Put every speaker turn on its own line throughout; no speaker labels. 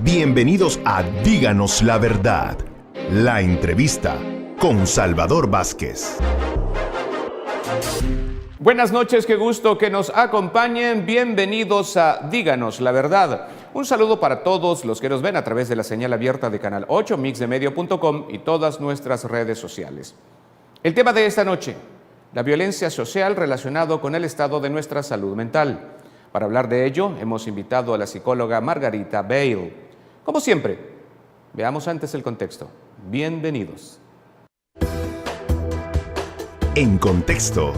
Bienvenidos a Díganos la Verdad, la entrevista con Salvador Vázquez.
Buenas noches, qué gusto que nos acompañen. Bienvenidos a Díganos la Verdad. Un saludo para todos los que nos ven a través de la señal abierta de Canal 8, mixdemedio.com y todas nuestras redes sociales. El tema de esta noche, la violencia social relacionado con el estado de nuestra salud mental. Para hablar de ello, hemos invitado a la psicóloga Margarita Bale. Como siempre, veamos antes el contexto. Bienvenidos.
En contexto.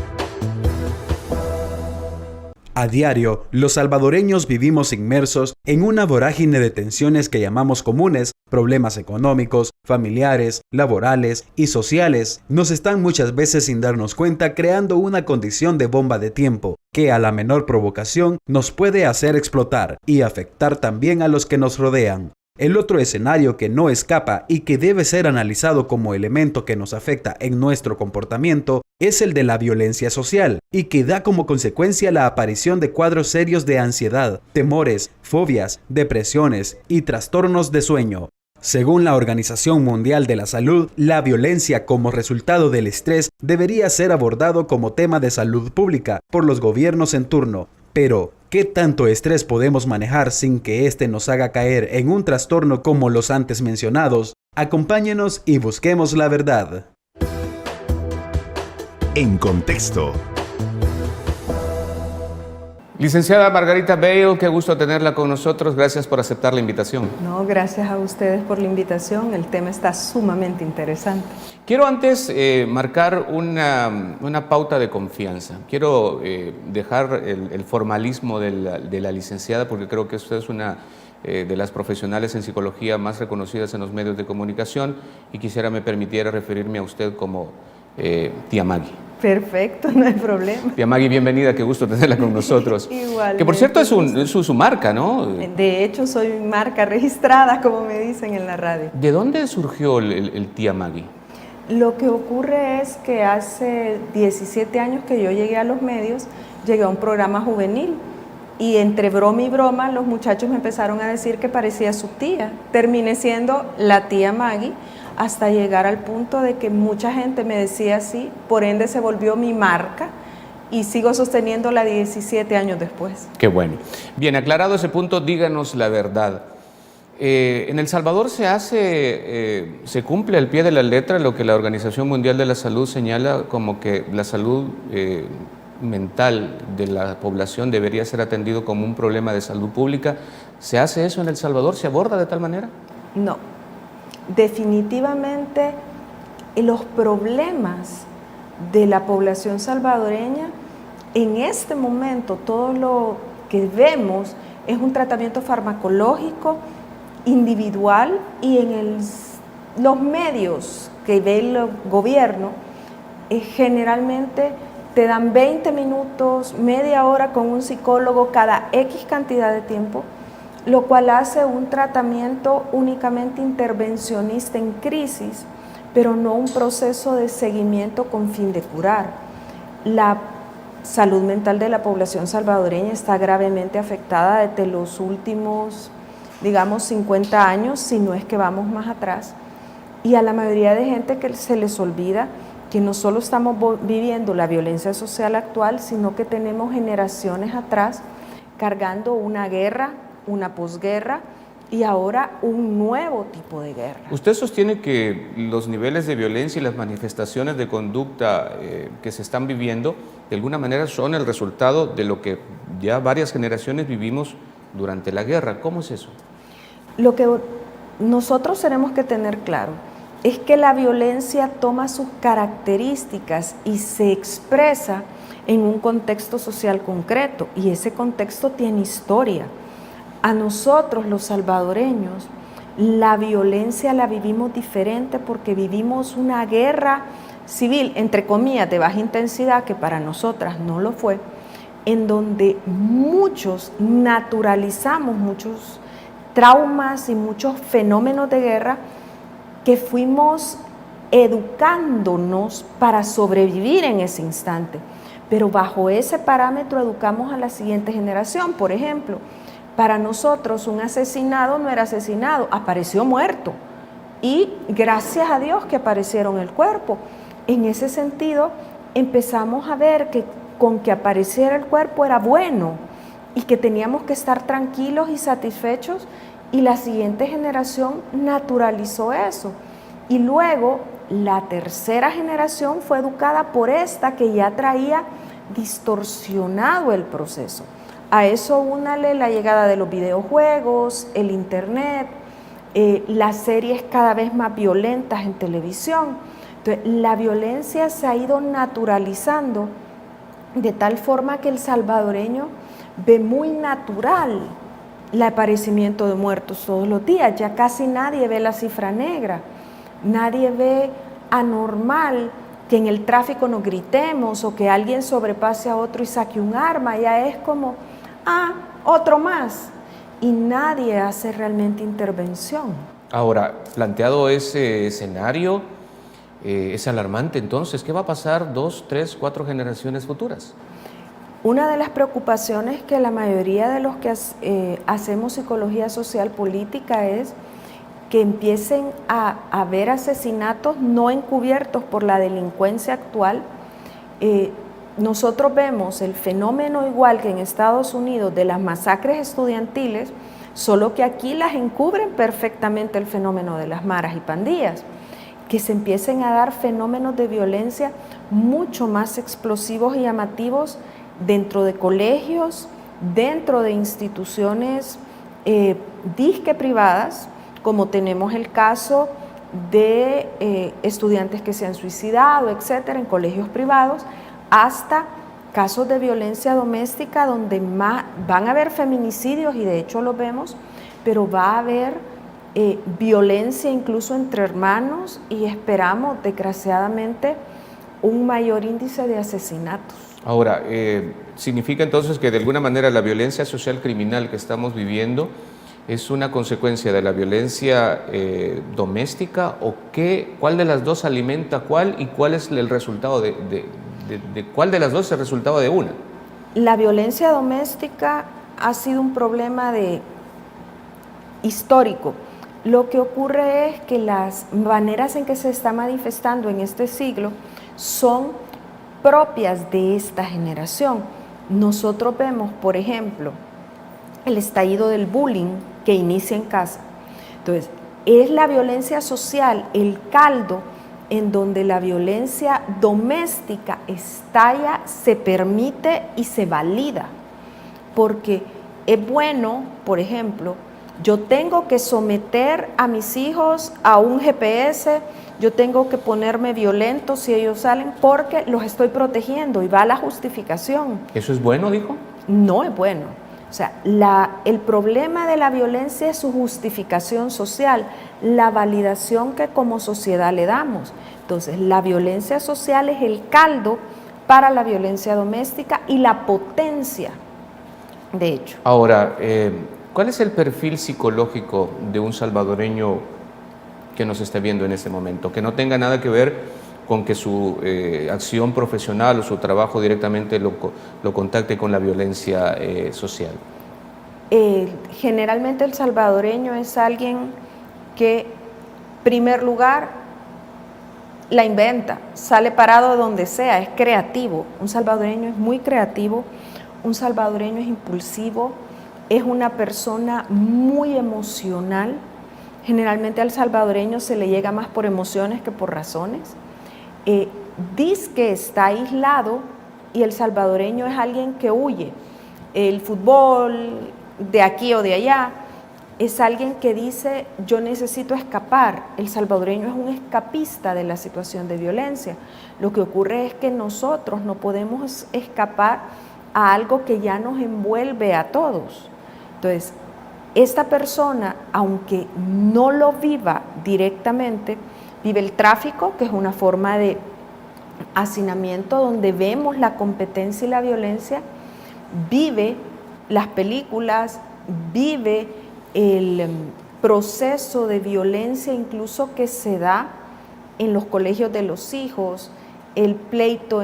A diario, los salvadoreños vivimos inmersos en una vorágine de tensiones que llamamos comunes, problemas económicos, familiares, laborales y sociales. Nos están muchas veces sin darnos cuenta creando una condición de bomba de tiempo que a la menor provocación nos puede hacer explotar y afectar también a los que nos rodean. El otro escenario que no escapa y que debe ser analizado como elemento que nos afecta en nuestro comportamiento es el de la violencia social y que da como consecuencia la aparición de cuadros serios de ansiedad, temores, fobias, depresiones y trastornos de sueño. Según la Organización Mundial de la Salud, la violencia como resultado del estrés debería ser abordado como tema de salud pública por los gobiernos en turno. Pero, ¿qué tanto estrés podemos manejar sin que éste nos haga caer en un trastorno como los antes mencionados? Acompáñenos y busquemos la verdad.
En contexto.
Licenciada Margarita Bale, qué gusto tenerla con nosotros. Gracias por aceptar la invitación.
No, gracias a ustedes por la invitación. El tema está sumamente interesante.
Quiero antes marcar una pauta de confianza. Quiero dejar el formalismo de la licenciada, porque creo que usted es una de las profesionales en psicología más reconocidas en los medios de comunicación, y quisiera me permitiera referirme a usted como tía Maggie.
Perfecto, no hay problema.
Tía Maggie, bienvenida, qué gusto tenerla con nosotros.
Igual.
Que por cierto es su marca, ¿no?
De hecho, soy marca registrada, como me dicen en la radio.
¿De dónde surgió el tía Maggie?
Lo que ocurre es que hace 17 años que yo llegué a los medios, llegué a un programa juvenil y entre broma y broma los muchachos me empezaron a decir que parecía su tía. Terminé siendo la tía Maggie, hasta llegar al punto de que mucha gente me decía así, por ende se volvió mi marca y sigo sosteniéndola 17 años después.
Qué bueno. Bien, aclarado ese punto, díganos la verdad. En El Salvador se cumple al pie de la letra lo que la Organización Mundial de la Salud señala como que la salud mental de la población debería ser atendido como un problema de salud pública. ¿Se hace eso en El Salvador? ¿Se aborda de tal manera?
No. Definitivamente los problemas de la población salvadoreña, en este momento todo lo que vemos es un tratamiento farmacológico individual y en los medios que ve el gobierno generalmente te dan 20 minutos, media hora con un psicólogo cada X cantidad de tiempo, lo cual hace un tratamiento únicamente intervencionista en crisis, pero no un proceso de seguimiento con fin de curar. La salud mental de la población salvadoreña está gravemente afectada desde los últimos, digamos, 50 años, si no es que vamos más atrás, y a la mayoría de gente que se les olvida que no solo estamos viviendo la violencia social actual, sino que tenemos generaciones atrás cargando una guerra, una posguerra y ahora un nuevo tipo de guerra.
¿Usted sostiene que los niveles de violencia y las manifestaciones de conducta que se están viviendo de alguna manera son el resultado de lo que ya varias generaciones vivimos durante la guerra? ¿Cómo es eso?
Lo que nosotros tenemos que tener claro es que la violencia toma sus características y se expresa en un contexto social concreto, y ese contexto tiene historia. A nosotros los salvadoreños la violencia la vivimos diferente porque vivimos una guerra civil, entre comillas, de baja intensidad, que para nosotras no lo fue, en donde muchos naturalizamos muchos traumas y muchos fenómenos de guerra que fuimos educándonos para sobrevivir en ese instante. Pero bajo ese parámetro educamos a la siguiente generación. Por ejemplo, Para nosotros un asesinado no era asesinado, apareció muerto. Y gracias a Dios que aparecieron el cuerpo. En ese sentido, empezamos a ver que con que apareciera el cuerpo era bueno y que teníamos que estar tranquilos y satisfechos, y la siguiente generación naturalizó eso. Y luego la tercera generación fue educada por esta que ya traía distorsionado el proceso. A eso únale la llegada de los videojuegos, el internet, las series cada vez más violentas en televisión. Entonces, la violencia se ha ido naturalizando de tal forma que el salvadoreño ve muy natural el aparecimiento de muertos todos los días. Ya casi nadie ve la cifra negra, nadie ve anormal que en el tráfico nos gritemos o que alguien sobrepase a otro y saque un arma. Ya es como, otro más. Y nadie hace realmente intervención.
Ahora, planteado ese escenario, es alarmante. Entonces, ¿qué va a pasar 2, 3, 4 generaciones futuras?
Una de las preocupaciones que la mayoría de los que hacemos psicología social política es que empiecen a haber asesinatos no encubiertos por la delincuencia actual. Nosotros vemos el fenómeno igual que en Estados Unidos de las masacres estudiantiles, solo que aquí las encubren perfectamente el fenómeno de las maras y pandillas, que se empiecen a dar fenómenos de violencia mucho más explosivos y llamativos dentro de colegios, dentro de instituciones disque privadas, como tenemos el caso de estudiantes que se han suicidado, etcétera, en colegios privados, hasta casos de violencia doméstica donde van a haber feminicidios, y de hecho lo vemos, pero va a haber violencia incluso entre hermanos, y esperamos desgraciadamente un mayor índice de asesinatos.
Ahora, ¿significa entonces que de alguna manera la violencia social criminal que estamos viviendo es una consecuencia de la violencia doméstica, o cuál de las dos alimenta cuál, y cuál es el resultado de cuál de las dos es el resultado de una?
La violencia doméstica ha sido un problema histórico. Lo que ocurre es que las maneras en que se está manifestando en este siglo son propias de esta generación. Nosotros vemos, por ejemplo, el estallido del bullying que inicia en casa. Entonces, es la violencia social, el caldo en donde la violencia doméstica estalla, se permite y se valida. Porque es bueno, por ejemplo, yo tengo que someter a mis hijos a un GPS, yo tengo que ponerme violento si ellos salen porque los estoy protegiendo, y va la justificación.
¿Eso es bueno, dijo?
No es bueno. O sea, el problema de la violencia es su justificación social, la validación que como sociedad le damos. Entonces, la violencia social es el caldo para la violencia doméstica y la potencia, de hecho.
Ahora, ¿cuál es el perfil psicológico de un salvadoreño que nos esté viendo en este momento? Que no tenga nada que ver con que su acción profesional o su trabajo directamente lo contacte con la violencia social.
Generalmente el salvadoreño es alguien que, en primer lugar, la inventa, sale parado de donde sea, es creativo. Un salvadoreño es muy creativo, un salvadoreño es impulsivo, es una persona muy emocional. Generalmente al salvadoreño se le llega más por emociones que por razones. Dice que está aislado, y el salvadoreño es alguien que huye. El fútbol, de aquí o de allá, es alguien que dice, yo necesito escapar. El salvadoreño es un escapista de la situación de violencia. Lo que ocurre es que nosotros no podemos escapar a algo que ya nos envuelve a todos. Entonces, esta persona, aunque no lo viva directamente, vive el tráfico, que es una forma de hacinamiento donde vemos la competencia y la violencia, vive las películas, vive el proceso de violencia incluso que se da en los colegios de los hijos, el pleito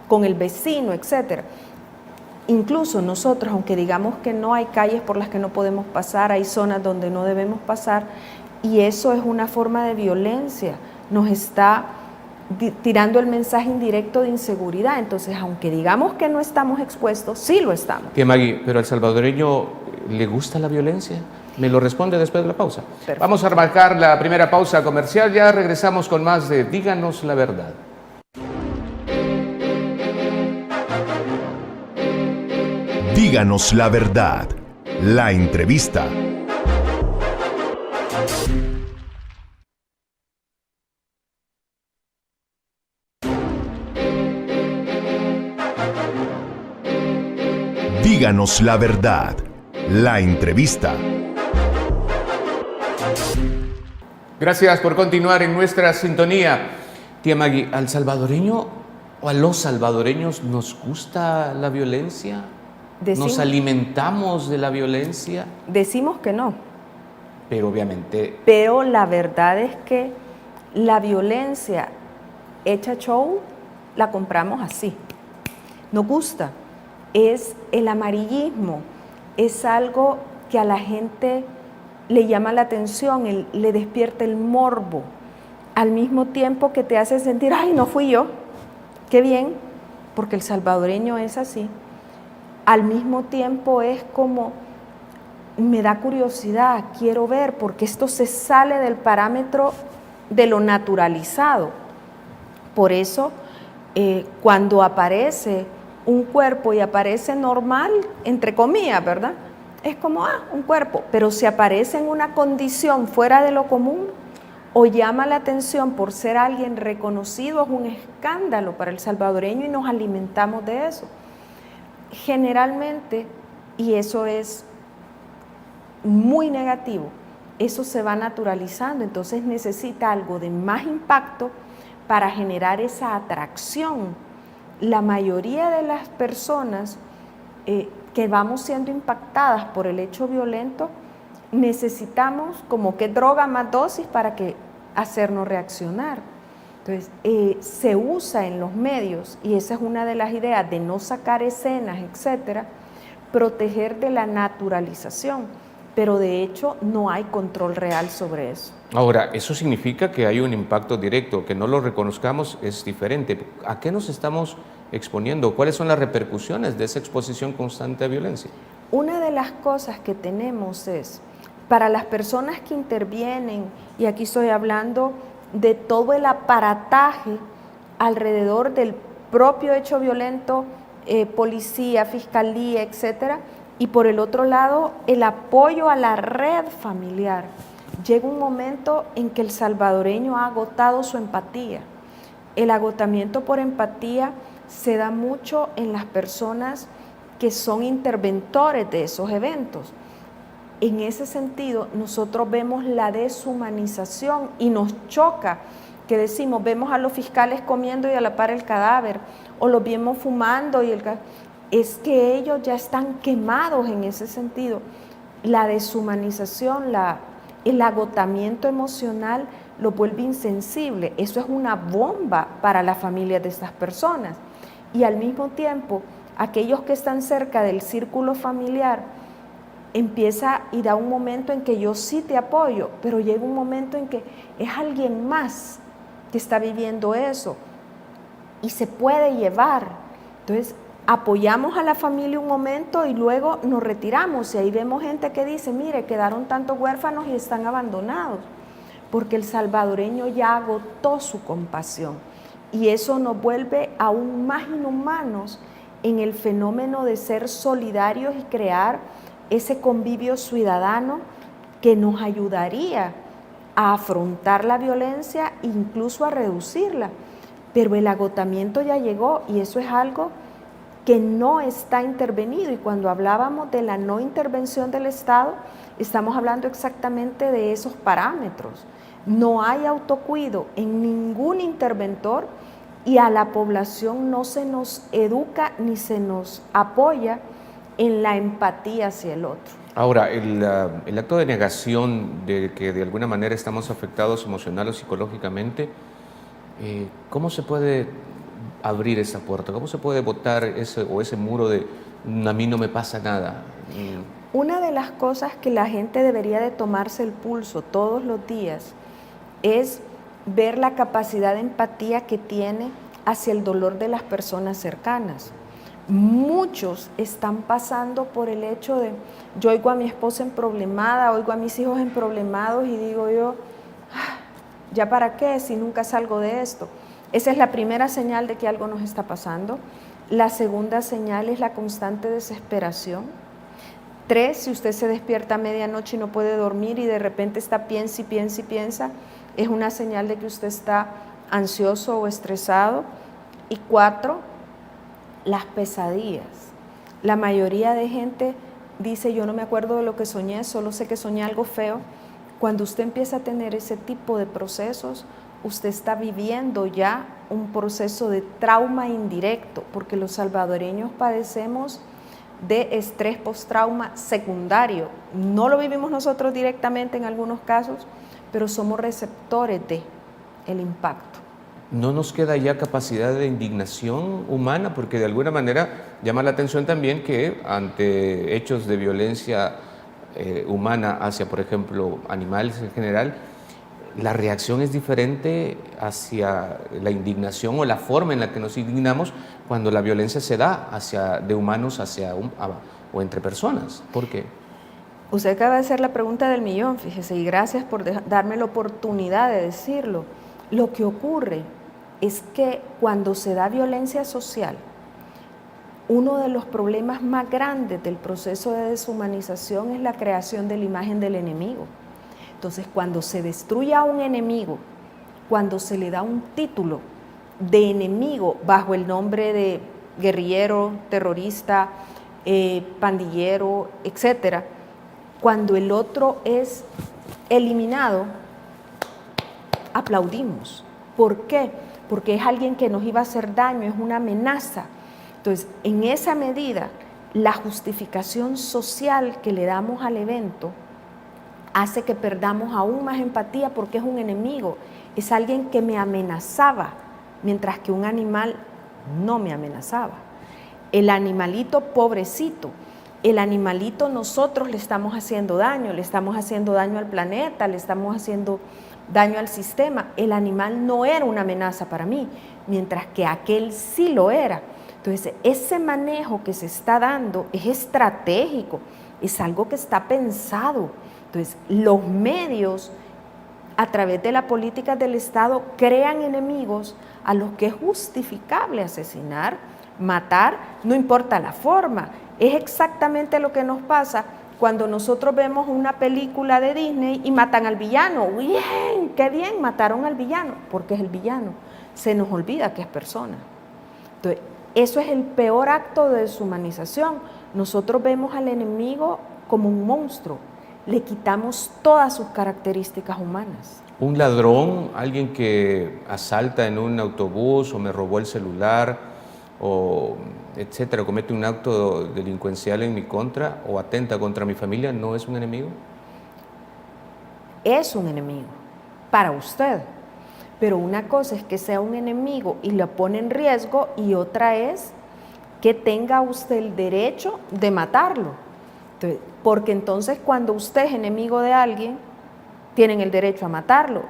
con el vecino, etc. Incluso nosotros, aunque digamos que no, hay calles por las que no podemos pasar, hay zonas donde no debemos pasar, y eso es una forma de violencia, nos está tirando el mensaje indirecto de inseguridad. Entonces, aunque digamos que no estamos expuestos, sí lo estamos.
Tía Maggie, ¿pero al salvadoreño le gusta la violencia? Me lo responde después de la pausa.
Perfecto.
Vamos a marcar la primera pausa comercial, ya regresamos con más de Díganos la Verdad.
Díganos la verdad. La entrevista. Díganos la verdad. La entrevista.
Gracias por continuar en nuestra sintonía. Tía Maggie, ¿al salvadoreño o a los salvadoreños nos gusta la violencia? ¿Nos alimentamos de la violencia?
Decimos que no.
Pero obviamente...
Pero la verdad es que la violencia hecha show la compramos así. Nos gusta. Es el amarillismo. Es algo que a la gente le llama la atención, le despierta el morbo. Al mismo tiempo que te hace sentir, ay, no fui yo. Qué bien, porque el salvadoreño es así. Al mismo tiempo es como, me da curiosidad, quiero ver, porque esto se sale del parámetro de lo naturalizado. Por eso, cuando aparece un cuerpo y aparece normal, entre comillas, ¿verdad? Es como, un cuerpo, pero si aparece en una condición fuera de lo común o llama la atención por ser alguien reconocido, es un escándalo para el salvadoreño y nos alimentamos de eso. Generalmente, y eso es muy negativo, eso se va naturalizando, entonces necesita algo de más impacto para generar esa atracción. La mayoría de las personas que vamos siendo impactadas por el hecho violento, necesitamos como que droga más dosis para que hacernos reaccionar. Entonces, se usa en los medios, y esa es una de las ideas de no sacar escenas, etcétera, proteger de la naturalización, pero de hecho no hay control real sobre eso.
Ahora, eso significa que hay un impacto directo, que no lo reconozcamos es diferente. ¿A qué nos estamos exponiendo? ¿Cuáles son las repercusiones de esa exposición constante a violencia?
Una de las cosas que tenemos es, para las personas que intervienen, y aquí estoy hablando de todo el aparataje alrededor del propio hecho violento, policía, fiscalía, etcétera, y por el otro lado, el apoyo a la red familiar. Llega un momento en que el salvadoreño ha agotado su empatía. El agotamiento por empatía se da mucho en las personas que son interventores de esos eventos. En ese sentido, nosotros vemos la deshumanización y nos choca que decimos, vemos a los fiscales comiendo y a la par el cadáver, o los vemos fumando y es que ellos ya están quemados en ese sentido. La deshumanización, el agotamiento emocional lo vuelve insensible. Eso es una bomba para la familia de estas personas. Y al mismo tiempo, aquellos que están cerca del círculo familiar, empieza y da un momento en que yo sí te apoyo, pero llega un momento en que es alguien más que está viviendo eso y se puede llevar. Entonces, apoyamos a la familia un momento y luego nos retiramos, y ahí vemos gente que dice, mire, quedaron tantos huérfanos y están abandonados, porque el salvadoreño ya agotó su compasión, y eso nos vuelve aún más inhumanos en el fenómeno de ser solidarios y crear ese convivio ciudadano que nos ayudaría a afrontar la violencia e incluso a reducirla. Pero el agotamiento ya llegó, y eso es algo que no está intervenido, y cuando hablábamos de la no intervención del Estado, estamos hablando exactamente de esos parámetros. No hay autocuido en ningún interventor, y a la población no se nos educa ni se nos apoya en la empatía hacia el otro.
Ahora, el acto de negación de que de alguna manera estamos afectados emocional o psicológicamente, ¿cómo se puede abrir esa puerta? ¿Cómo se puede botar ese muro de a mí no me pasa nada.
Una de las cosas que la gente debería de tomarse el pulso todos los días es ver la capacidad de empatía que tiene hacia el dolor de las personas cercanas. Muchos están pasando por el hecho de, yo oigo a mi esposa emproblemada, oigo a mis hijos emproblemados y digo yo, ¿ya para qué si nunca salgo de esto? Esa es la primera señal de que algo nos está pasando. La segunda señal es la constante desesperación. 3, si usted se despierta a medianoche y no puede dormir y de repente está piensa y piensa y piensa, es una señal de que usted está ansioso o estresado. Y 4, las pesadillas. La mayoría de gente dice, yo no me acuerdo de lo que soñé, solo sé que soñé algo feo. Cuando usted empieza a tener ese tipo de procesos, usted está viviendo ya un proceso de trauma indirecto, porque los salvadoreños padecemos de estrés postrauma secundario. No lo vivimos nosotros directamente en algunos casos, pero somos receptores de el impacto.
¿No nos queda ya capacidad de indignación humana? Porque de alguna manera llama la atención también que ante hechos de violencia humana hacia, por ejemplo, animales en general, la reacción es diferente hacia la indignación o la forma en la que nos indignamos cuando la violencia se da de humanos o entre personas. ¿Por qué?
Usted acaba de hacer la pregunta del millón, fíjese, y gracias por darme la oportunidad de decirlo. Lo que ocurre es que cuando se da violencia social, uno de los problemas más grandes del proceso de deshumanización es la creación de la imagen del enemigo. Entonces, cuando se destruye a un enemigo, cuando se le da un título de enemigo bajo el nombre de guerrillero, terrorista, pandillero, etcétera, cuando el otro es eliminado, aplaudimos. ¿Por qué? Porque es alguien que nos iba a hacer daño, es una amenaza. Entonces, en esa medida, la justificación social que le damos al evento hace que perdamos aún más empatía porque es un enemigo, es alguien que me amenazaba, mientras que un animal no me amenazaba. El animalito pobrecito, el animalito nosotros le estamos haciendo daño al planeta, le estamos haciendo daño al sistema. El animal no era una amenaza para mí, mientras que aquel sí lo era. Entonces, ese manejo que se está dando es estratégico, es algo que está pensado. Entonces, los medios, a través de la política del Estado, crean enemigos a los que es justificable asesinar, matar, no importa la forma. Es exactamente lo que nos pasa cuando nosotros vemos una película de Disney y matan al villano. ¡Bien! ¡Qué bien! Mataron al villano, porque es el villano. Se nos olvida que es persona. Entonces, eso es el peor acto de deshumanización. Nosotros vemos al enemigo como un monstruo. Le quitamos todas sus características humanas.
Un ladrón, alguien que asalta en un autobús o me robó el celular o etcétera, comete un acto delincuencial en mi contra o atenta contra mi familia, ¿no es un enemigo?
Es un enemigo para usted, pero una cosa es que sea un enemigo y lo pone en riesgo y otra es que tenga usted el derecho de matarlo. Entonces, porque entonces cuando usted es enemigo de alguien, tienen el derecho a matarlo.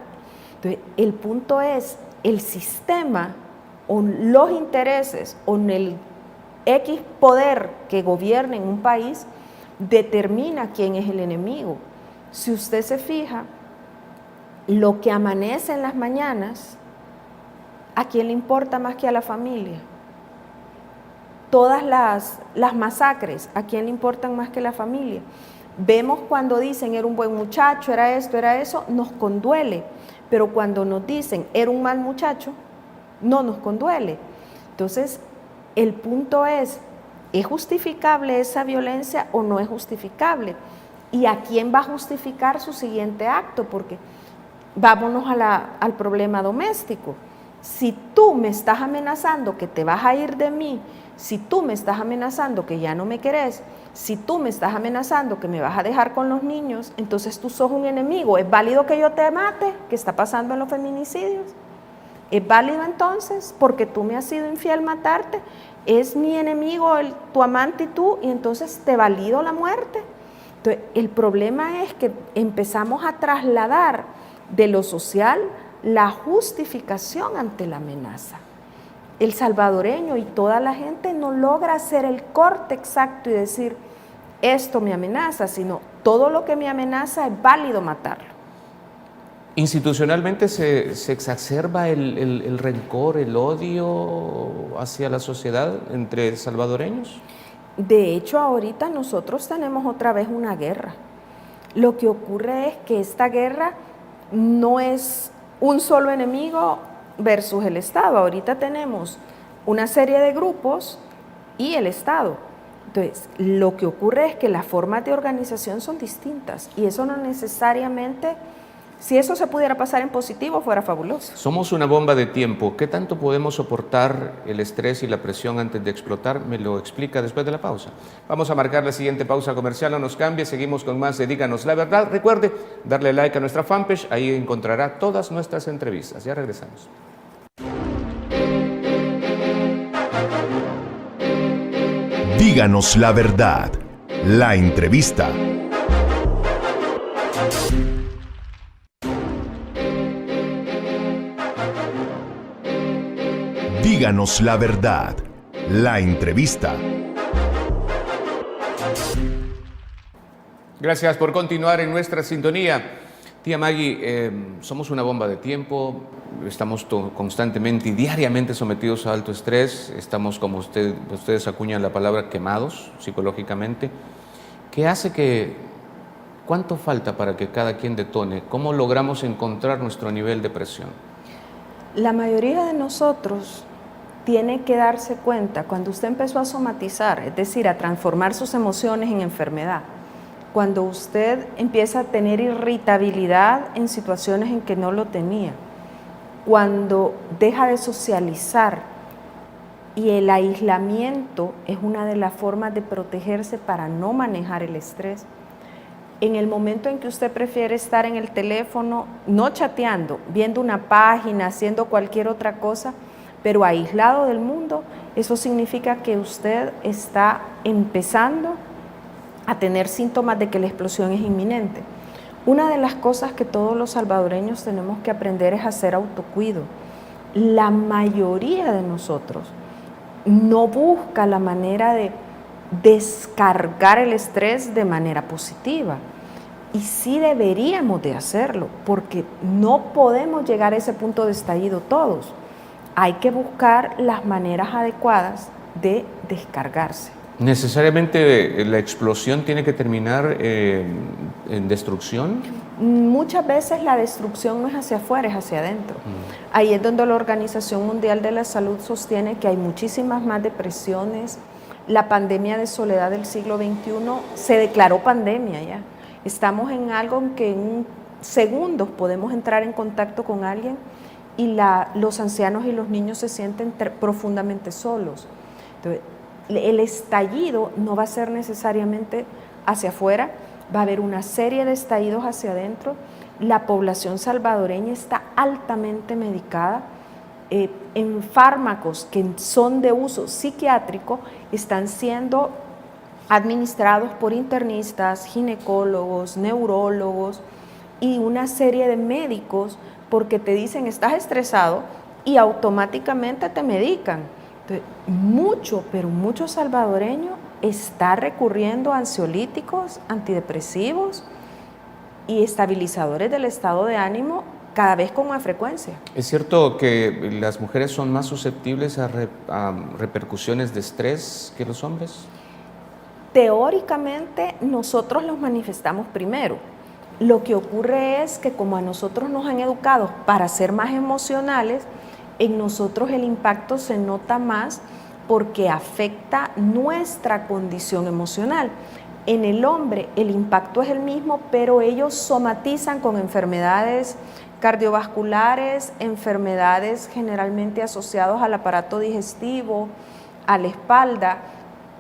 Entonces, el punto es, el sistema o los intereses o el X poder que gobierne en un país determina quién es el enemigo. Si usted se fija, lo que amanece en las mañanas, ¿a quién le importa más que a la familia? Todas las masacres, ¿a quién le importan más que la familia? Vemos cuando dicen era un buen muchacho, era esto, era eso, nos conduele, pero cuando nos dicen era un mal muchacho, no nos conduele. Entonces, el punto es justificable esa violencia o no es justificable? ¿Y a quién va a justificar su siguiente acto? Porque vámonos al problema doméstico. Si tú me estás amenazando que te vas a ir de mí, si tú me estás amenazando que ya no me querés, si tú me estás amenazando que me vas a dejar con los niños, entonces tú sos un enemigo. ¿Es válido que yo te mate? ¿Qué está pasando en los feminicidios? ¿Es válido entonces, porque tú me has sido infiel, matarte? ¿Es mi enemigo, tu amante y tú? Y entonces te valido la muerte. Entonces, el problema es que empezamos a trasladar de lo social la justificación ante la amenaza. El salvadoreño y toda la gente no logra hacer el corte exacto y decir, esto me amenaza, sino todo lo que me amenaza es válido matarlo.
Institucionalmente se exacerba el rencor, el odio hacia la sociedad entre salvadoreños.
De hecho, ahorita nosotros tenemos otra vez una guerra. Lo que ocurre es que esta guerra no es un solo enemigo versus el Estado. Ahorita tenemos una serie de grupos y el Estado. Entonces, lo que ocurre es que las formas de organización son distintas y eso no necesariamente, si eso se pudiera pasar en positivo, fuera fabuloso.
Somos una bomba de tiempo. ¿Qué tanto podemos soportar el estrés y la presión antes de explotar? Me lo explica después de la pausa. Vamos a marcar la siguiente pausa comercial, no nos cambie, seguimos con más de Díganos la Verdad. Recuerde darle like a nuestra fanpage, ahí encontrará todas nuestras entrevistas. Ya regresamos.
Díganos la verdad. La entrevista. Díganos la verdad. La entrevista.
Gracias por continuar en nuestra sintonía. Tía Maggie, somos una bomba de tiempo, estamos constantemente y diariamente sometidos a alto estrés, estamos, como ustedes acuñan la palabra, quemados psicológicamente. ¿Qué hace cuánto falta para que cada quien detone? ¿Cómo logramos encontrar nuestro nivel de presión?
La mayoría de nosotros tiene que darse cuenta cuando usted empezó a somatizar, es decir, a transformar sus emociones en enfermedad. Cuando usted empieza a tener irritabilidad en situaciones en que no lo tenía, cuando deja de socializar, y el aislamiento es una de las formas de protegerse para no manejar el estrés. En el momento en que usted prefiere estar en el teléfono, no chateando, viendo una página, haciendo cualquier otra cosa, pero aislado del mundo, eso significa que usted está empezando a tener síntomas de que la explosión es inminente. Una de las cosas que todos los salvadoreños tenemos que aprender es hacer autocuido. La mayoría de nosotros no busca la manera de descargar el estrés de manera positiva. Y sí deberíamos de hacerlo, porque no podemos llegar a ese punto de estallido todos. Hay que buscar las maneras adecuadas de descargarse.
¿Necesariamente la explosión tiene que terminar en destrucción?
Muchas veces la destrucción no es hacia afuera, es hacia adentro. Ahí es donde la Organización Mundial de la Salud sostiene que hay muchísimas más depresiones. La pandemia de soledad del siglo XXI se declaró pandemia ya. Estamos en algo en que en segundos podemos entrar en contacto con alguien y los ancianos y los niños se sienten profundamente solos. Entonces, el estallido no va a ser necesariamente hacia afuera, va a haber una serie de estallidos hacia adentro. La población salvadoreña está altamente medicada. En fármacos que son de uso psiquiátrico están siendo administrados por internistas, ginecólogos, neurólogos y una serie de médicos porque te dicen estás estresado y automáticamente te medican. Entonces, pero mucho salvadoreño está recurriendo a ansiolíticos, antidepresivos y estabilizadores del estado de ánimo cada vez con más frecuencia.
¿Es cierto que las mujeres son más susceptibles a repercusiones de estrés que los hombres?
Teóricamente nosotros los manifestamos primero. Lo que ocurre es que como a nosotros nos han educado para ser más emocionales, en nosotros el impacto se nota más porque afecta nuestra condición emocional. En el hombre el impacto es el mismo, pero ellos somatizan con enfermedades cardiovasculares, enfermedades generalmente asociadas al aparato digestivo, a la espalda,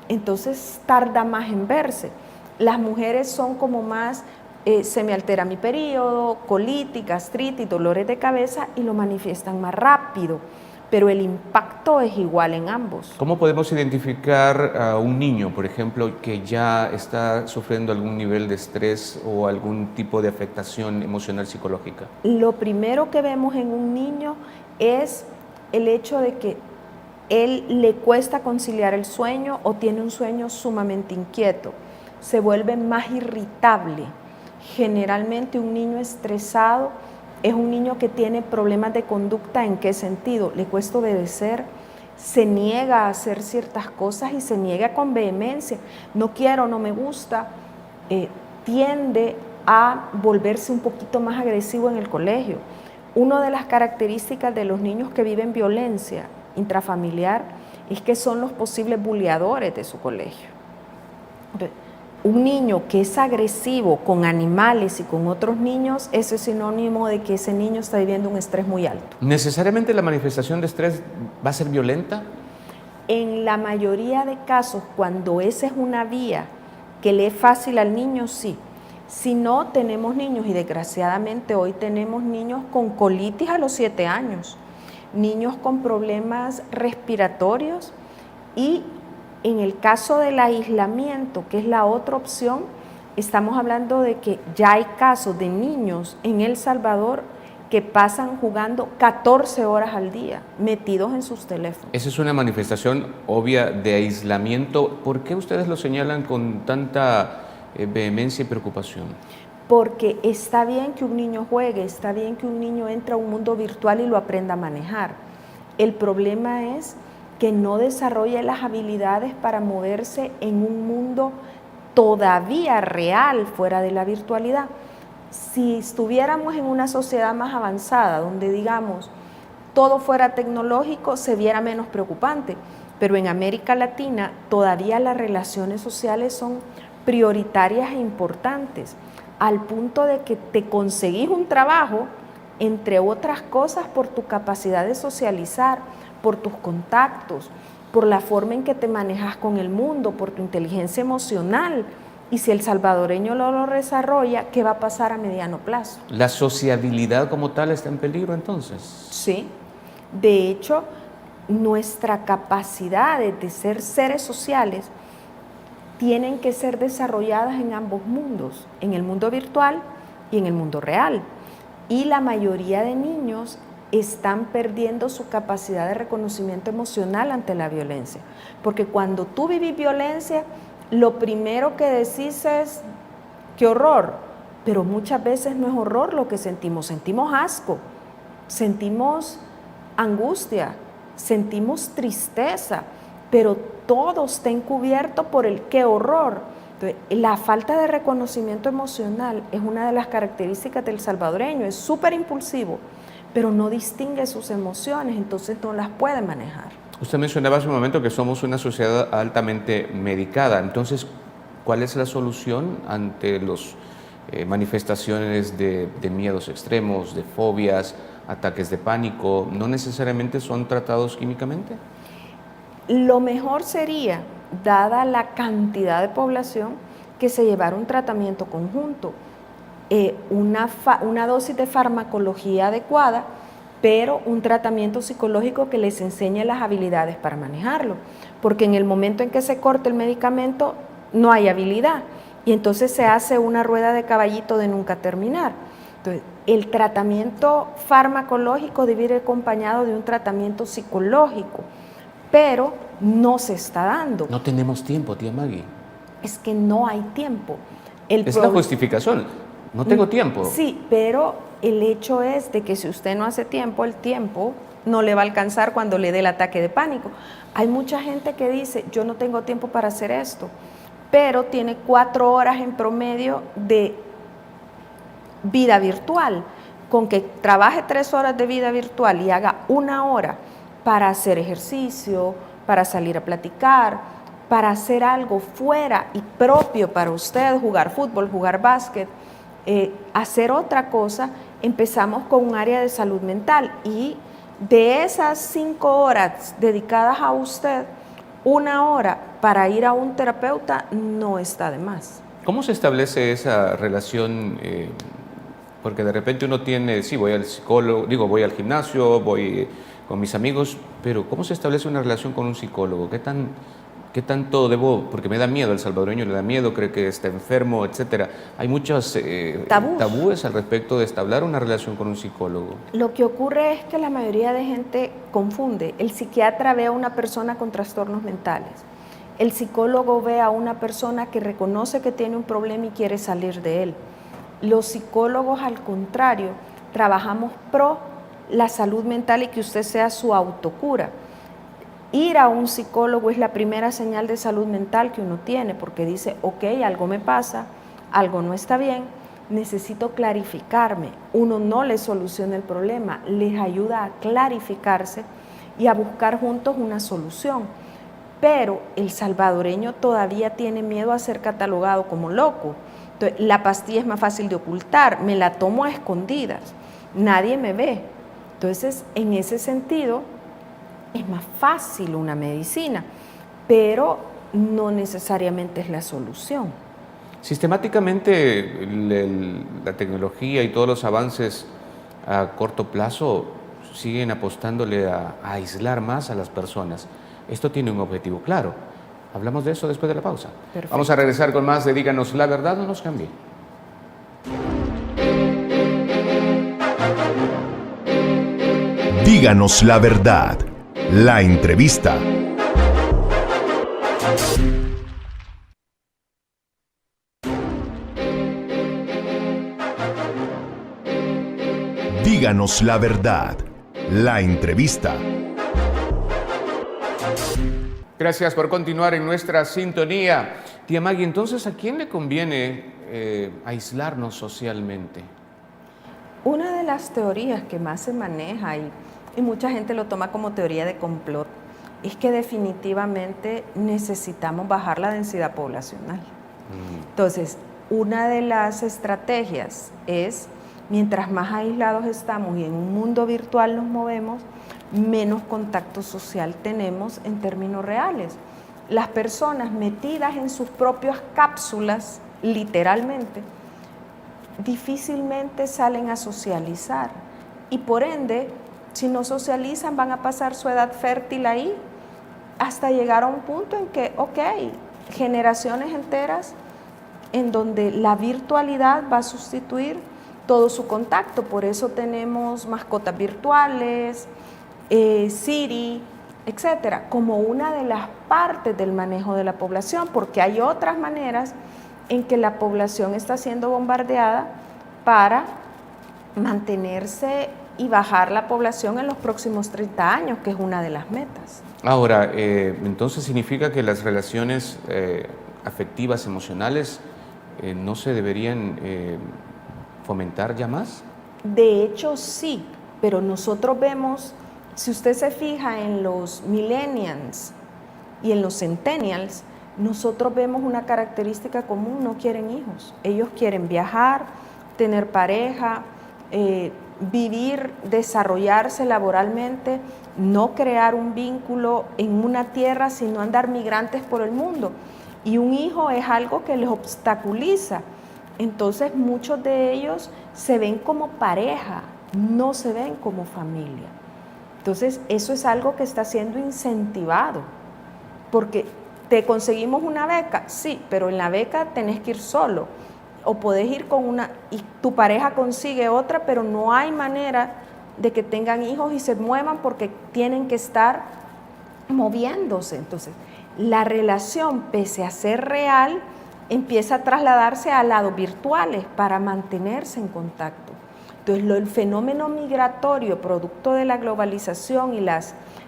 entonces tarda más en verse. Las mujeres son como más se me altera mi periodo, colitis, gastritis, dolores de cabeza y lo manifiestan más rápido, pero el impacto es igual en ambos.
¿Cómo podemos identificar a un niño, por ejemplo, que ya está sufriendo algún nivel de estrés o algún tipo de afectación emocional psicológica?
Lo primero que vemos en un niño es el hecho de que él le cuesta conciliar el sueño o tiene un sueño sumamente inquieto, se vuelve más irritable. Generalmente un niño estresado es un niño que tiene problemas de conducta. ¿En qué sentido? Le cuesta obedecer, se niega a hacer ciertas cosas y se niega con vehemencia. No quiero, no me gusta. Tiende a volverse un poquito más agresivo en el colegio. Una de las características de los niños que viven violencia intrafamiliar es que son los posibles buleadores de su colegio. Un niño que es agresivo con animales y con otros niños, eso es sinónimo de que ese niño está viviendo un estrés muy alto.
¿Necesariamente la manifestación de estrés va a ser violenta?
En la mayoría de casos, cuando esa es una vía que le es fácil al niño, sí. Si no, tenemos niños, y desgraciadamente hoy tenemos niños con colitis a los 7 años, niños con problemas respiratorios, y en el caso del aislamiento, que es la otra opción, estamos hablando de que ya hay casos de niños en El Salvador que pasan jugando 14 horas al día, metidos en sus teléfonos.
Esa es una manifestación obvia de aislamiento. ¿Por qué ustedes lo señalan con tanta vehemencia y preocupación?
Porque está bien que un niño juegue, está bien que un niño entre a un mundo virtual y lo aprenda a manejar. El problema es que no desarrolle las habilidades para moverse en un mundo todavía real, fuera de la virtualidad. Si estuviéramos en una sociedad más avanzada, donde digamos todo fuera tecnológico, se viera menos preocupante, pero en América Latina todavía las relaciones sociales son prioritarias e importantes, al punto de que te conseguís un trabajo, entre otras cosas, por tu capacidad de socializar, por tus contactos, por la forma en que te manejas con el mundo, por tu inteligencia emocional. Y si el salvadoreño lo desarrolla, ¿qué va a pasar a mediano plazo?
¿La sociabilidad como tal está en peligro entonces?
Sí. De hecho, nuestra capacidad de ser seres sociales tienen que ser desarrolladas en ambos mundos, en el mundo virtual y en el mundo real. Y la mayoría de niños están perdiendo su capacidad de reconocimiento emocional ante la violencia. Porque cuando tú vivís violencia, lo primero que decís es, ¡qué horror! Pero muchas veces no es horror lo que sentimos asco, sentimos angustia, sentimos tristeza, pero todo está encubierto por el ¡qué horror! Entonces, la falta de reconocimiento emocional es una de las características del salvadoreño, es súper impulsivo, pero no distingue sus emociones, entonces no las puede manejar.
Usted mencionaba hace un momento que somos una sociedad altamente medicada, entonces, ¿cuál es la solución ante las manifestaciones de miedos extremos, de fobias, ataques de pánico? ¿No necesariamente son tratados químicamente?
Lo mejor sería, dada la cantidad de población, que se llevara un tratamiento conjunto, una dosis de farmacología adecuada, pero un tratamiento psicológico que les enseñe las habilidades para manejarlo, porque en el momento en que se corte el medicamento no hay habilidad, y entonces se hace una rueda de caballito de nunca terminar. Entonces, el tratamiento farmacológico debe ir acompañado de un tratamiento psicológico, pero no se está dando.
No tenemos tiempo, tía Maggie.
Es que no hay tiempo.
Es la justificación, no tengo tiempo.
Sí, pero el hecho es de que si usted no hace tiempo, el tiempo no le va a alcanzar cuando le dé el ataque de pánico. Hay mucha gente que dice, yo no tengo tiempo para hacer esto, pero tiene 4 horas en promedio de vida virtual. Con que trabaje 3 horas de vida virtual y haga 1 hora para hacer ejercicio, para salir a platicar, para hacer algo fuera y propio para usted, jugar fútbol, jugar básquet, hacer otra cosa, empezamos con un área de salud mental, y de esas 5 horas dedicadas a usted, 1 hora para ir a un terapeuta no está de más.
¿Cómo se establece esa relación? Porque de repente uno tiene, sí, voy al psicólogo, digo, voy al gimnasio, voy con mis amigos, pero ¿cómo se establece una relación con un psicólogo? ¿Qué tanto debo? Porque me da miedo, el salvadoreño le da miedo, cree que está enfermo, etcétera. Hay muchos tabúes al respecto de establecer una relación con un psicólogo.
Lo que ocurre es que la mayoría de gente confunde. El psiquiatra ve a una persona con trastornos mentales. El psicólogo ve a una persona que reconoce que tiene un problema y quiere salir de él. Los psicólogos, al contrario, trabajamos pro la salud mental y que usted sea su autocura. Ir a un psicólogo es la primera señal de salud mental que uno tiene, porque dice, ok, algo me pasa, algo no está bien, necesito clarificarme. Uno no les soluciona el problema, les ayuda a clarificarse y a buscar juntos una solución. Pero el salvadoreño todavía tiene miedo a ser catalogado como loco. Entonces, la pastilla es más fácil de ocultar, me la tomo a escondidas, nadie me ve. Entonces, en ese sentido, es más fácil una medicina, pero no necesariamente es la solución.
Sistemáticamente la tecnología y todos los avances a corto plazo siguen apostándole a aislar más a las personas. Esto tiene un objetivo claro. Hablamos de eso después de la pausa.
Perfecto.
Vamos a regresar con más de Díganos la Verdad, no nos cambie.
Díganos la verdad. La entrevista. Díganos la verdad. La entrevista.
Gracias por continuar en nuestra sintonía. Tía Maggie, entonces, ¿a quién le conviene aislarnos socialmente?
Una de las teorías que más se maneja y mucha gente lo toma como teoría de complot es que definitivamente necesitamos bajar la densidad poblacional. Entonces, una de las estrategias es, mientras más aislados estamos y en un mundo virtual nos movemos, menos contacto social tenemos en términos reales. Las personas metidas en sus propias cápsulas, literalmente, difícilmente salen a socializar y por ende, si no socializan, van a pasar su edad fértil ahí hasta llegar a un punto en que, ok, generaciones enteras en donde la virtualidad va a sustituir todo su contacto. Por eso tenemos mascotas virtuales, Siri, etcétera, como una de las partes del manejo de la población, porque hay otras maneras en que la población está siendo bombardeada para mantenerse y bajar la población en los próximos 30 años, que es una de las metas.
Ahora, entonces significa que las relaciones afectivas, emocionales, no se deberían fomentar ya más.
De hecho, sí, pero nosotros vemos, si usted se fija en los millennials y en los centennials, nosotros vemos una característica común: no quieren hijos. Ellos quieren viajar, tener pareja, vivir, desarrollarse laboralmente, no crear un vínculo en una tierra, sino andar migrantes por el mundo. Y un hijo es algo que les obstaculiza. Entonces muchos de ellos se ven como pareja, no se ven como familia. Entonces eso es algo que está siendo incentivado, porque ¿te conseguimos una beca? Sí, pero en la beca tenés que ir solo, o podés ir con una, y tu pareja consigue otra, pero no hay manera de que tengan hijos y se muevan porque tienen que estar moviéndose. Entonces, la relación, pese a ser real, empieza a trasladarse a lados virtuales para mantenerse en contacto. Entonces, el fenómeno migratorio, producto de la globalización y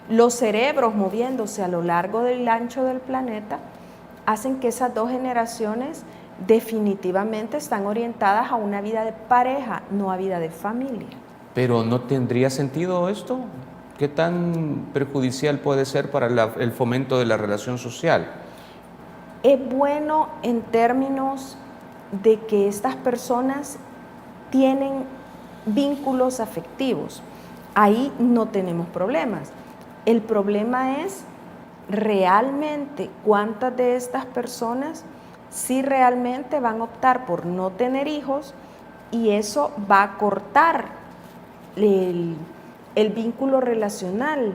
los cerebros moviéndose a lo largo del ancho del planeta, hacen que esas dos generaciones definitivamente están orientadas a una vida de pareja, no a vida de familia.
Pero ¿no tendría sentido esto? ¿Qué tan perjudicial puede ser para el fomento de la relación social?
Es bueno en términos de que estas personas tienen vínculos afectivos. Ahí no tenemos problemas. El problema es realmente cuántas de estas personas si realmente van a optar por no tener hijos, y eso va a cortar el vínculo relacional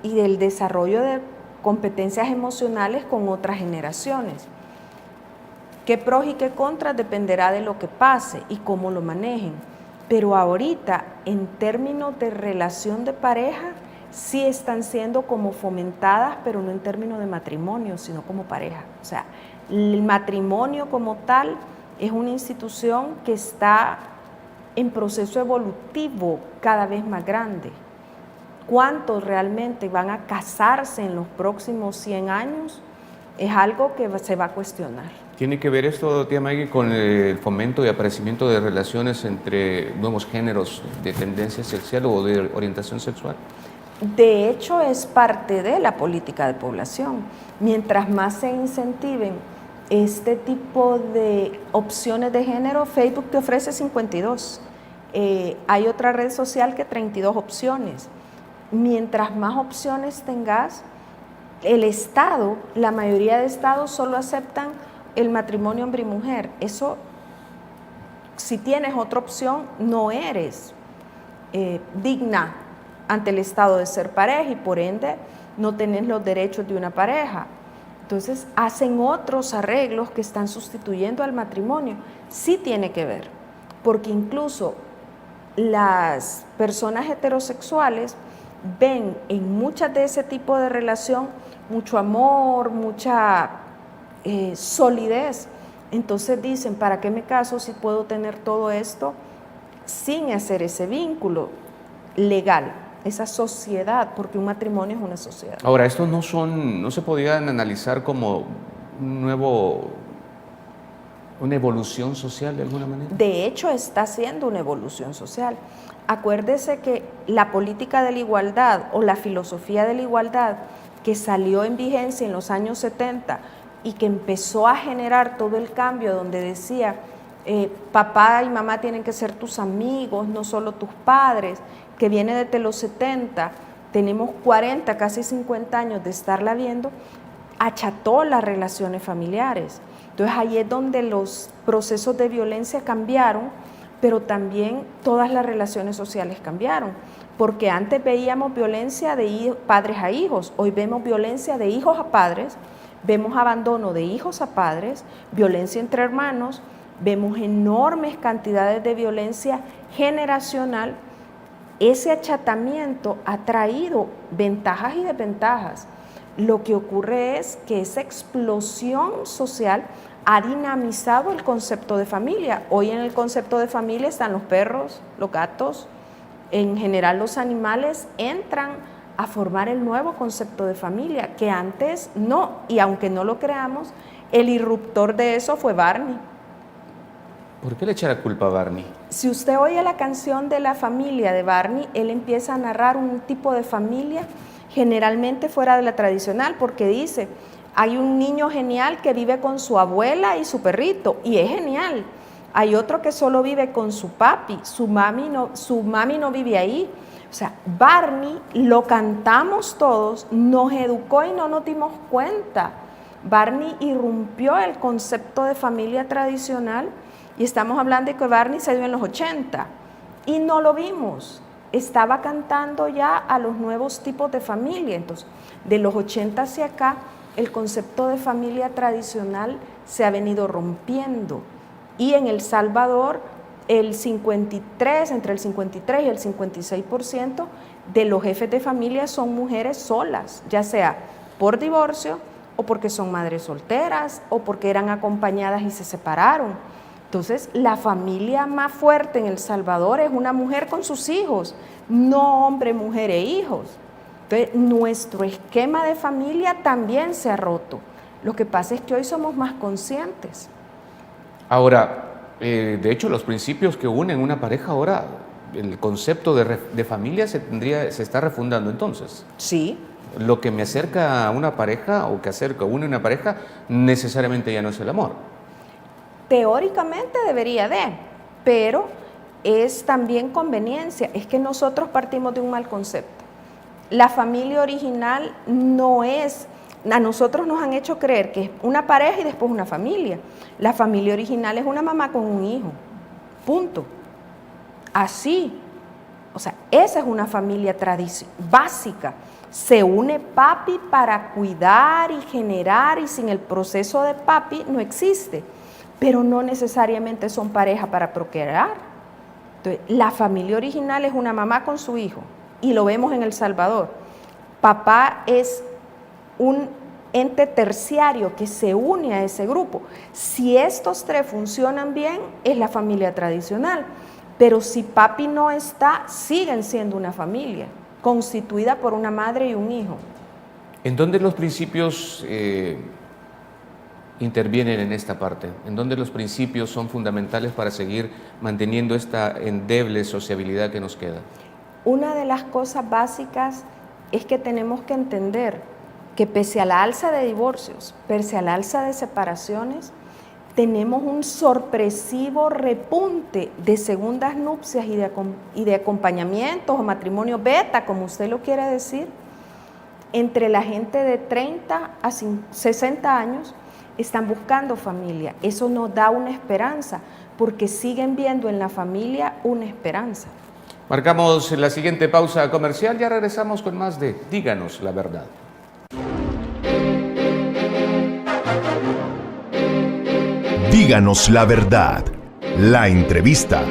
y el desarrollo de competencias emocionales con otras generaciones. Qué pros y qué contras dependerá de lo que pase y cómo lo manejen. Pero ahorita, en términos de relación de pareja, sí están siendo como fomentadas, pero no en términos de matrimonio, sino como pareja. O sea, el matrimonio como tal es una institución que está en proceso evolutivo cada vez más grande. ¿Cuántos realmente van a casarse en los próximos 100 años? Es algo que se va a cuestionar.
¿Tiene que ver esto, tía Maggie, con el fomento y aparecimiento de relaciones entre nuevos géneros de tendencia sexual o de orientación sexual?
De hecho, es parte de la política de población. Mientras más se incentiven este tipo de opciones de género, Facebook te ofrece 52. Hay otra red social que 32 opciones. Mientras más opciones tengas, el Estado, la mayoría de estados solo aceptan el matrimonio hombre y mujer. Eso, si tienes otra opción, no eres digna ante el Estado de ser pareja y por ende no tenés los derechos de una pareja. Entonces hacen otros arreglos que están sustituyendo al matrimonio. Sí tiene que ver, porque incluso las personas heterosexuales ven en muchas de ese tipo de relación mucho amor, mucha solidez. Entonces dicen, ¿para qué me caso si puedo tener todo esto sin hacer ese vínculo legal, esa sociedad? Porque un matrimonio es una sociedad.
Ahora, ¿estos no se podían analizar como una evolución social de alguna manera?
De hecho, está siendo una evolución social. Acuérdese que la política de la igualdad o la filosofía de la igualdad que salió en vigencia en los años 70 y que empezó a generar todo el cambio donde decía papá y mamá tienen que ser tus amigos, no solo tus padres, que viene desde los 70, tenemos 40, casi 50 años de estarla viendo, acható las relaciones familiares. Entonces ahí es donde los procesos de violencia cambiaron, pero también todas las relaciones sociales cambiaron, porque antes veíamos violencia de padres a hijos, hoy vemos violencia de hijos a padres, vemos abandono de hijos a padres, violencia entre hermanos, vemos enormes cantidades de violencia generacional. Ese achatamiento ha traído ventajas y desventajas. Lo que ocurre es que esa explosión social ha dinamizado el concepto de familia. Hoy en el concepto de familia están los perros, los gatos, en general los animales entran a formar el nuevo concepto de familia, que antes no, y aunque no lo creamos, el irruptor de eso fue Barney.
¿Por qué le echa la culpa a Barney?
Si usted oye la canción de la familia de Barney, él empieza a narrar un tipo de familia generalmente fuera de la tradicional, porque dice, hay un niño genial que vive con su abuela y su perrito, y es genial. Hay otro que solo vive con su papi, su mami no vive ahí. O sea, Barney lo cantamos todos, nos educó y no nos dimos cuenta. Barney irrumpió el concepto de familia tradicional, y estamos hablando de que Barney se dio en los 80 y no lo vimos. Estaba cantando ya a los nuevos tipos de familia. Entonces, de los 80 hacia acá, el concepto de familia tradicional se ha venido rompiendo. Y en El Salvador, entre el 53 y el 56% de los jefes de familia son mujeres solas, ya sea por divorcio o porque son madres solteras o porque eran acompañadas y se separaron. Entonces, la familia más fuerte en El Salvador es una mujer con sus hijos, no hombre, mujer e hijos. Entonces, nuestro esquema de familia también se ha roto. Lo que pasa es que hoy somos más conscientes.
Ahora, de hecho, los principios que unen una pareja ahora, el concepto de familia se está refundando entonces.
Sí.
Lo que me acerca a una pareja o que une una pareja necesariamente ya no es el amor.
Teóricamente debería pero es también conveniencia. Es que nosotros partimos de un mal concepto. La familia original no es a nosotros nos han hecho creer que es una pareja y después una familia. La familia original es una mamá con un hijo, punto. Así, o sea, esa es una familia básica. Se une papi para cuidar y generar, y sin el proceso de papi no existe, pero no necesariamente son pareja para procrear. Entonces, la familia original es una mamá con su hijo, y lo vemos en El Salvador. Papá es un ente terciario que se une a ese grupo. Si estos tres funcionan bien, es la familia tradicional, pero si papi no está, siguen siendo una familia constituida por una madre y un hijo.
¿En dónde los principios intervienen en esta parte? ¿En dónde los principios son fundamentales para seguir manteniendo esta endeble sociabilidad que nos queda?
Una de las cosas básicas es que tenemos que entender que pese a la alza de divorcios, pese a la alza de separaciones, tenemos un sorpresivo repunte de segundas nupcias y de acompañamientos o matrimonio beta, como usted lo quiere decir, entre la gente de 30 a 60 años están buscando familia. Eso nos da una esperanza, porque siguen viendo en la familia una esperanza.
Marcamos la siguiente pausa comercial, ya regresamos con más de Díganos la Verdad.
Díganos la verdad. La entrevista.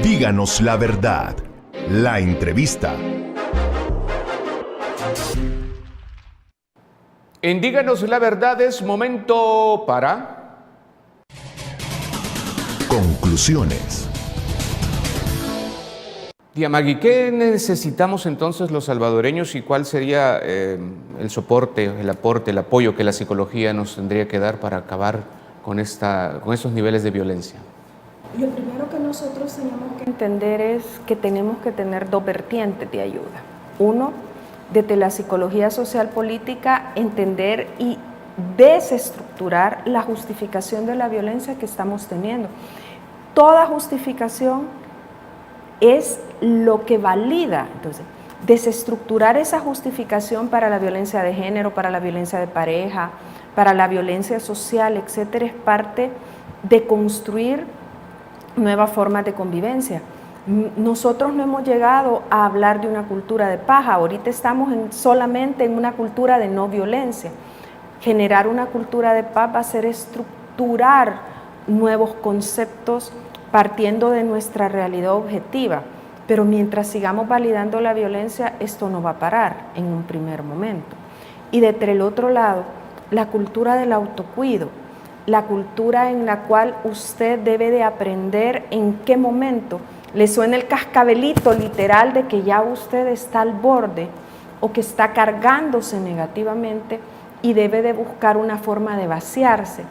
Díganos la verdad. La entrevista.
En Díganos la Verdad es momento para...
Conclusiones.
Tía Maggie, ¿qué necesitamos entonces los salvadoreños y cuál sería el soporte, el aporte, el apoyo que la psicología nos tendría que dar para acabar con estos niveles de violencia?
Lo primero que nosotros tenemos que entender es que tenemos que tener dos vertientes de ayuda. Uno, desde la psicología social política, entender y desestructurar la justificación de la violencia que estamos teniendo. Toda justificación es lo que valida. Entonces, desestructurar esa justificación para la violencia de género, para la violencia de pareja, para la violencia social, etcétera, es parte de construir nuevas formas de convivencia. Nosotros no hemos llegado a hablar de una cultura de paz, ahorita estamos solamente en una cultura de no violencia. Generar una cultura de paz va a ser estructurar nuevos conceptos partiendo de nuestra realidad objetiva, pero mientras sigamos validando la violencia, esto no va a parar en un primer momento. Y desde el otro lado, la cultura del autocuido, la cultura en la cual usted debe de aprender en qué momento le suena el cascabelito literal de que ya usted está al borde o que está cargándose negativamente y debe de buscar una forma de vaciarse,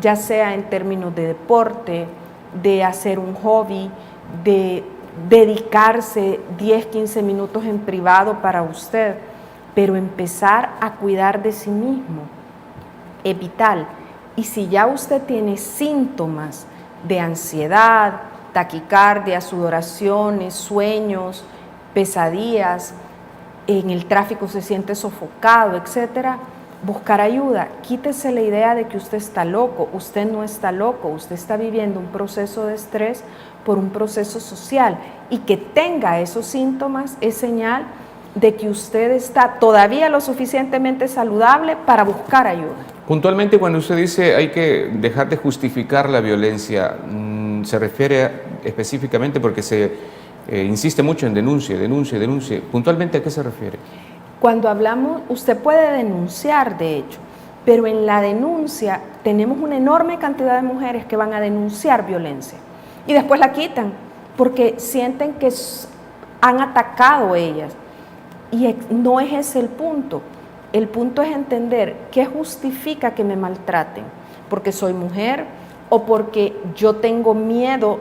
ya sea en términos de deporte, de hacer un hobby, de dedicarse 10, 15 minutos en privado para usted, pero empezar a cuidar de sí mismo es vital. Y si ya usted tiene síntomas de ansiedad, taquicardia, sudoraciones, sueños, pesadillas, en el tráfico se siente sofocado, etcétera, buscar ayuda. Quítese la idea de que usted está loco. Usted no está loco, usted está viviendo un proceso de estrés por un proceso social, y que tenga esos síntomas es señal de que usted está todavía lo suficientemente saludable para buscar ayuda.
Puntualmente, cuando usted dice hay que dejar de justificar la violencia, se refiere específicamente porque se insiste mucho en denuncia. Puntualmente, ¿a qué se refiere?
Cuando hablamos, usted puede denunciar, de hecho, pero en la denuncia tenemos una enorme cantidad de mujeres que van a denunciar violencia y después la quitan porque sienten que han atacado ellas. Y no es ese el punto. El punto es entender qué justifica que me maltraten, porque soy mujer o porque yo tengo miedo,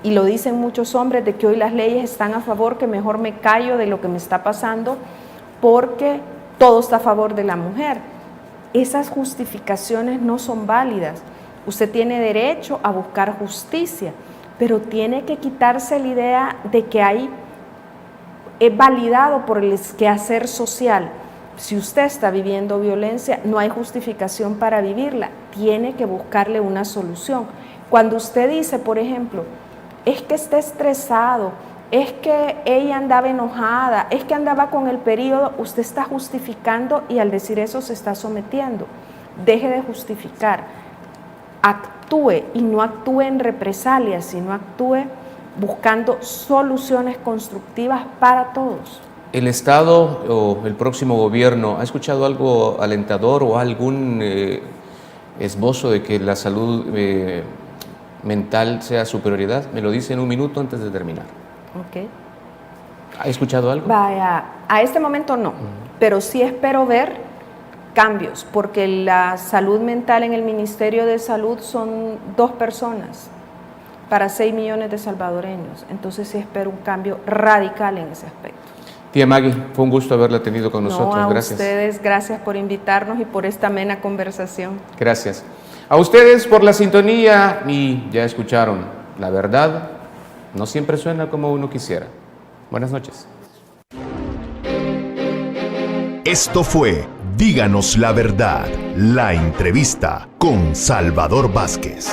y lo dicen muchos hombres, de que hoy las leyes están a favor, que mejor me callo de lo que me está pasando porque todo está a favor de la mujer. Esas justificaciones no son válidas. Usted tiene derecho a buscar justicia, pero tiene que quitarse la idea de que es validado por el quehacer social. Si usted está viviendo violencia, no hay justificación para vivirla, tiene que buscarle una solución. Cuando usted dice, por ejemplo, es que está estresado, es que ella andaba enojada, es que andaba con el periodo, usted está justificando y al decir eso se está sometiendo. Deje de justificar, actúe y no actúe en represalias, sino actúe buscando soluciones constructivas para todos.
¿El Estado o el próximo gobierno ha escuchado algo alentador o algún esbozo de que la salud mental sea su prioridad? Me lo dice en un minuto antes de terminar.
Okay.
¿Ha escuchado algo?
Vaya, a este momento no, pero sí espero ver cambios, porque la salud mental en el Ministerio de Salud son 2 personas para 6 millones de salvadoreños, entonces sí espero un cambio radical en ese aspecto.
Tía Maggie, fue un gusto haberla tenido con nosotros.
No, a
gracias.
ustedes, gracias por invitarnos y por esta amena conversación.
Gracias. A ustedes por la sintonía y ya escucharon, la verdad no siempre suena como uno quisiera. Buenas noches.
Esto fue Díganos la Verdad, la entrevista con Salvador Vázquez.